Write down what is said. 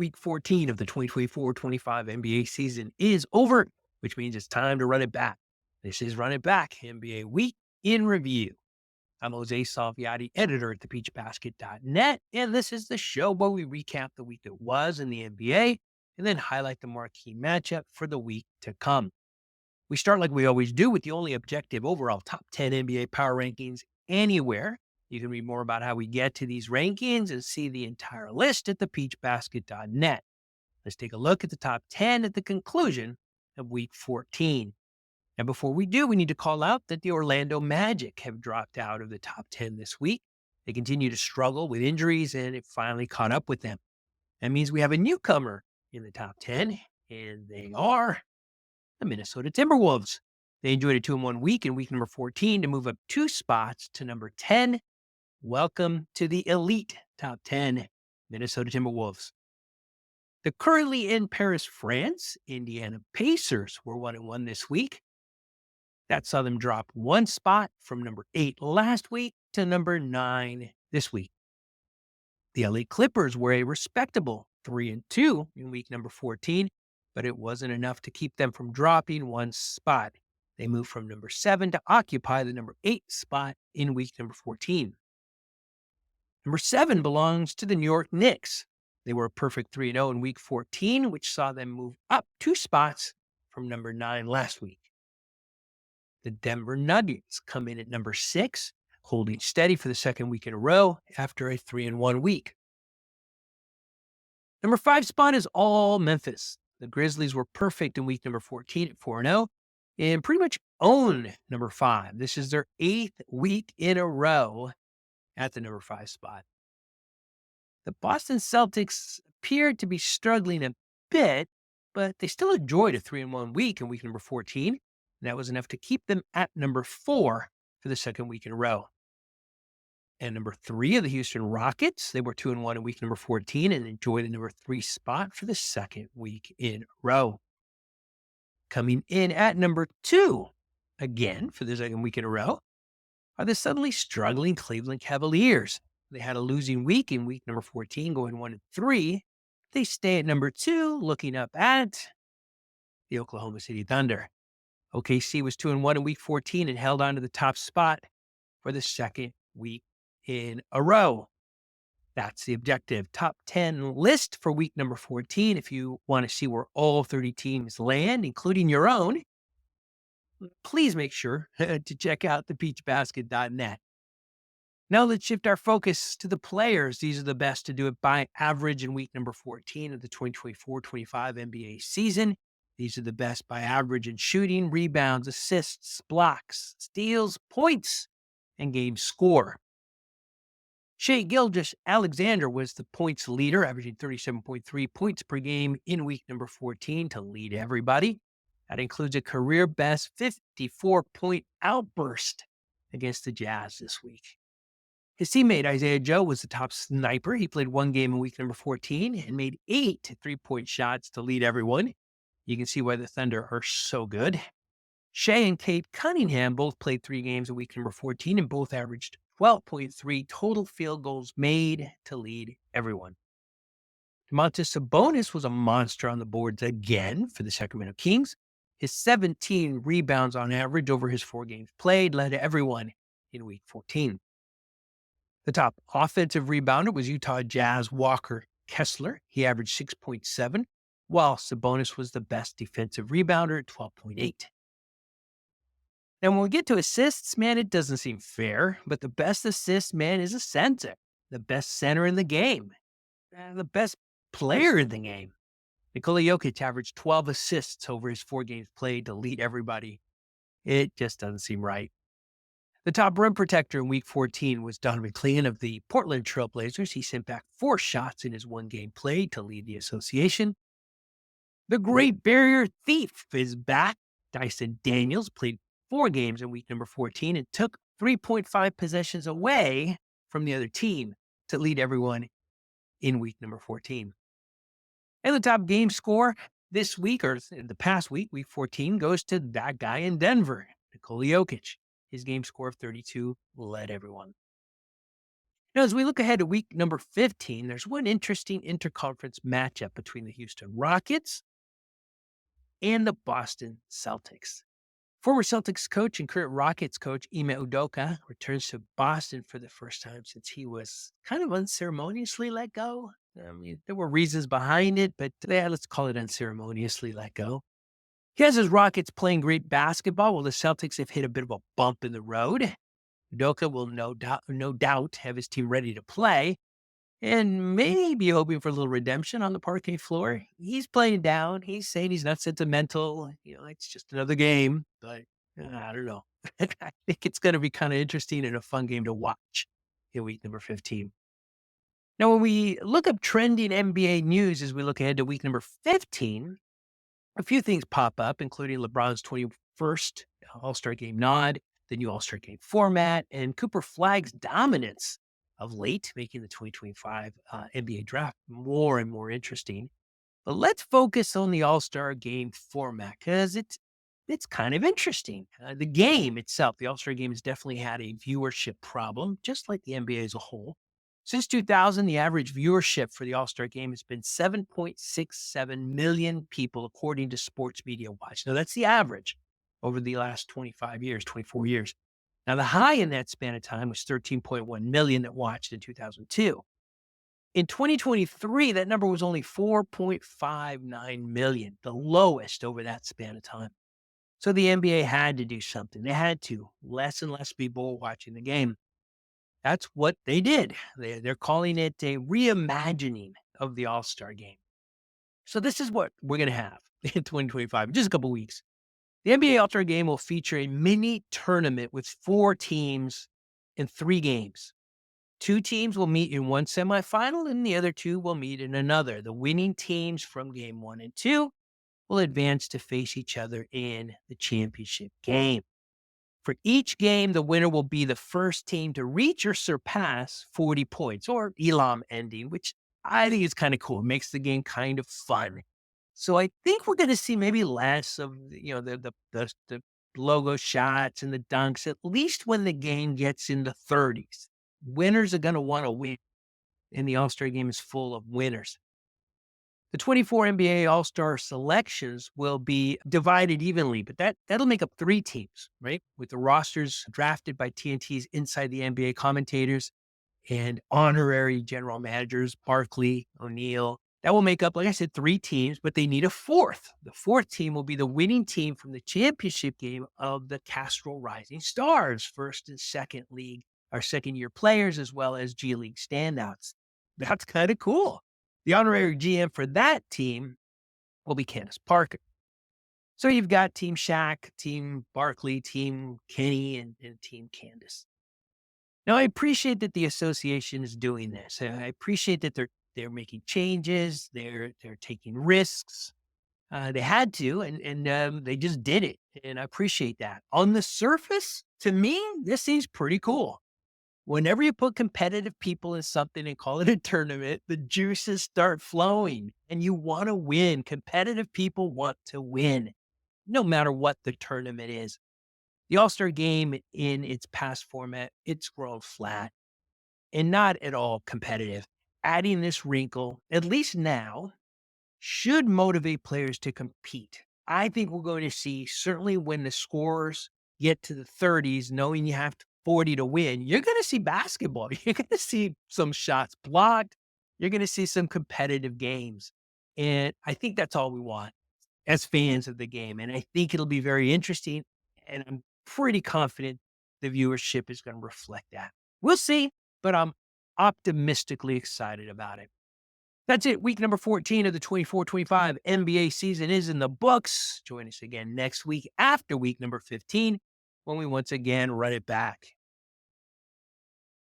Week 14 of the 2024-25 NBA season is over, which means it's time to run it back. This is Run It Back, NBA Week in Review. I'm Jose Salviati, editor at thepeachbasket.net, and this is the show where we recap the week that was in the NBA and then highlight the marquee matchup for the week to come. We start like we always do with the only objective overall top 10 NBA power rankings anywhere. You can read more about how we get to these rankings and see the entire list at thepeachbasket.net. Let's take a look at the top 10 at the conclusion of week 14. And before we do, we need to call out that the Orlando Magic have dropped out of the top 10 this week. They continue to struggle with injuries, and it finally caught up with them. That means we have a newcomer in the top 10, and they are the Minnesota Timberwolves. They enjoyed a 2-1 week in week number 14 to move up 2 spots to number 10. Welcome to the elite top 10, Minnesota Timberwolves. The currently in Paris, France, Indiana Pacers were 1-1 this week. That saw them drop 1 spot from number 8 last week to number 9 this week. The LA Clippers were a respectable 3-2 in week number 14, but it wasn't enough to keep them from dropping 1 spot. They moved from number 7 to occupy the number 8 spot in week number 14. Number 7 belongs to the New York Knicks. They were a perfect 3-0 in week 14, which saw them move up 2 spots from number 9 last week. The Denver Nuggets come in at number 6, holding steady for the second week in a row after a 3-1 week. Number 5 spot is all Memphis. The Grizzlies were perfect in week number 14 at 4-0 and pretty much own number 5. This is their 8th week in a row at the number 5 spot. The Boston Celtics appeared to be struggling a bit, but they still enjoyed a 3-1 week in week number 14. And that was enough to keep them at number 4 for the second week in a row. And number 3 of the Houston Rockets, they were 2-1 in week number 14 and enjoyed the number 3 spot for the second week in a row. Coming in at number 2, again for the second week in a row, are the suddenly struggling Cleveland Cavaliers. They had a losing week in week number 14, going 1-3. They stay at number 2, looking up at the Oklahoma City Thunder. OKC was 2-1 in week 14 and held on to the top spot for the second week in a row. That's the objective. Top 10 list for week number 14. If you want to see where all 30 teams land, including your own, please make sure to check out thepeachbasket.net. Now let's shift our focus to the players. These are the best to do it by average in week number 14 of the 2024-25 NBA season. These are the best by average in shooting, rebounds, assists, blocks, steals, points, and game score. Shai Gilgeous-Alexander was the points leader, averaging 37.3 points per game in week number 14 to lead everybody. That includes a career-best 54-point outburst against the Jazz this week. His teammate Isaiah Joe was the top sniper. He played 1 game in week number 14 and made 8 3-point shots to lead everyone. You can see why the Thunder are so good. Shai and Cade Cunningham both played 3 games in week number 14 and both averaged 12.3 total field goals made to lead everyone. Domantas Sabonis was a monster on the boards again for the Sacramento Kings. His 17 rebounds on average over his 4 games played led everyone in week 14. The top offensive rebounder was Utah Jazz Walker Kessler. He averaged 6.7, while Sabonis was the best defensive rebounder at 12.8. Now, when we get to assists, man, it doesn't seem fair, but the best assist man is a center, the best center in the game, the best player in the game. Nikola Jokic averaged 12 assists over his 4 games played to lead everybody. It just doesn't seem right. The top rim protector in week 14 was Donovan Clean of the Portland Trail Blazers. He sent back 4 shots in his 1 game play to lead the association. The Great Barrier Thief is back. Dyson Daniels played 4 games in week number 14 and took 3.5 possessions away from the other team to lead everyone in week number 14. And the top game score this week, or the past week, week 14, goes to that guy in Denver, Nikola Jokic. His game score of 32 led everyone. Now, as we look ahead to week number 15, there's one interesting interconference matchup between the Houston Rockets and the Boston Celtics. Former Celtics coach and current Rockets coach Ime Udoka returns to Boston for the first time since he was kind of unceremoniously let go. I mean, there were reasons behind it, but yeah, let's call it unceremoniously let go. He has his Rockets playing great basketball while the Celtics have hit a bit of a bump in the road. Udoka will no doubt have his team ready to play and maybe be hoping for a little redemption on the parquet floor. He's playing down. He's saying he's not sentimental. It's just another game, but I don't know. I think it's going to be kind of interesting and a fun game to watch in week number 15. Now, when we look up trending NBA news as we look ahead to week number 15, a few things pop up, including LeBron's 21st All-Star Game nod, the new All-Star Game format, and Cooper Flagg's dominance of late, making the 2025 NBA draft more and more interesting. But let's focus on the All-Star Game format because it's kind of interesting. The game itself, the All-Star Game, has definitely had a viewership problem, just like the NBA as a whole. Since 2000, the average viewership for the All-Star Game has been 7.67 million people, according to Sports Media Watch. Now, that's the average over the last 25 years, 24 years. Now, the high in that span of time was 13.1 million that watched in 2002. In 2023, that number was only 4.59 million, the lowest over that span of time. So the NBA had to do something. They had to. Less and less people watching the game. That's what they did. They're calling it a reimagining of the All-Star Game. So this is what we're going to have in 2025, in just a couple of weeks. The NBA All-Star Game will feature a mini tournament with 4 teams in 3 games. 2 teams will meet in one semifinal and the other 2 will meet in another. The winning teams from game 1 and 2 will advance to face each other in the championship game. For each game, the winner will be the first team to reach or surpass 40 points, or Elam ending, which I think is kind of cool. It makes the game kind of fun. So I think we're going to see maybe less of the logo shots and the dunks, at least when the game gets in the 30s. Winners are going to want to win, and the All-Star Game is full of winners. The 24 NBA All-Star selections will be divided evenly, but that'll make up 3 teams, right? With the rosters drafted by TNT's Inside the NBA commentators and honorary general managers, Barkley, O'Neal. That will make up, like I said, 3 teams, but they need a 4th. The 4th team will be the winning team from the championship game of the Castro Rising Stars, first and second year players, as well as G League standouts. That's kind of cool. The honorary GM for that team will be Candace Parker. So you've got Team Shaq, Team Barkley, Team Kenny, and Team Candace. Now, I appreciate that the association is doing this. I appreciate that they're making changes. They're taking risks. They had to, and they just did it, and I appreciate that. On the surface, to me, this seems pretty cool. Whenever you put competitive people in something and call it a tournament, the juices start flowing and you want to win. Competitive people want to win, no matter what the tournament is. The All-Star Game in its past format, it's grown flat and not at all competitive. Adding this wrinkle, at least now, should motivate players to compete. I think we're going to see, certainly when the scores get to the 30s, knowing you have 40 to win, you're going to see basketball. You're going to see some shots blocked. You're going to see some competitive games. And I think that's all we want as fans of the game. And I think it'll be very interesting. And I'm pretty confident the viewership is going to reflect that. We'll see, but I'm optimistically excited about it. That's it. Week number 14 of the 24-25 NBA season is in the books. Join us again next week after week number 15 when we once again run it back.